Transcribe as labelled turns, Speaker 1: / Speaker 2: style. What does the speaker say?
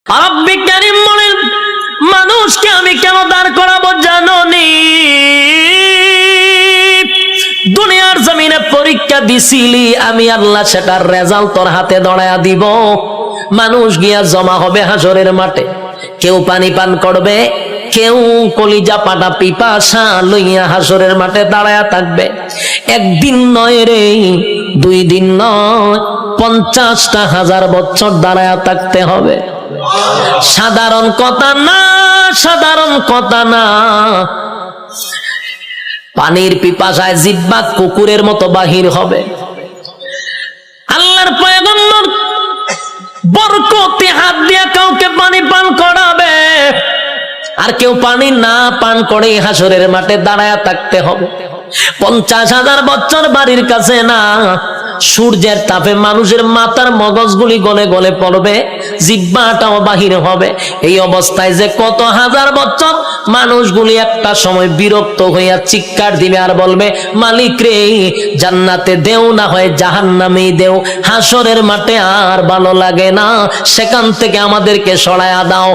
Speaker 1: রব্বি কারীম বলেন, মানুষকে আমি কেন দাঁড় করাবো জানোনি? দুনিয়ার জমিনে পরীক্ষা দিছিলি, আমি আল্লাহ সেটার রেজাল্ট তোর হাতে ধরায়া দিব। মানুষ গিয়া জমা হবে হাসরের মাঠে, কেউ পানি পান করবে, কেউ কলিজা পাটা পিপাসা লইয়া হাসরের মাঠে দাঁড়ায়া থাকবে। একদিন নয় রে, 2 দিন নয়, 50,000 বছর দাঁড়ায়া থাকতে হবে। সাধারণ কথা না, সাধারণ কথা না। পানির পিপাসায় জিহ্বা কুকুরের মতো বাহির হবে। আল্লাহর পয়গম্বর বরকতে হাত দিয়ে কাউকে পানি পান করাবে, আর কেউ পানি না পান করে হাসরের মাঠে দাঁড়ায়া থাকতে হবে। 50,000 বছর বাড়ির কাছে না। সূর্যের তাপে মানুষের মাথার মগজগুলি গলে গলে পড়বে, জিহ্বাটাও বাহির হবে। এই অবস্থায় যে কত হাজার বছর মানুষগুলি একটা সময় বিরক্ত হইয়া চিৎকার দিবে আর বলবে, মালিক রে, জান্নাতে দেও না হয় জাহান্নামেই দেও, হাসরের মাঠে আর ভালো লাগে না, সেখান থেকে আমাদেরকে সরায়া দাও।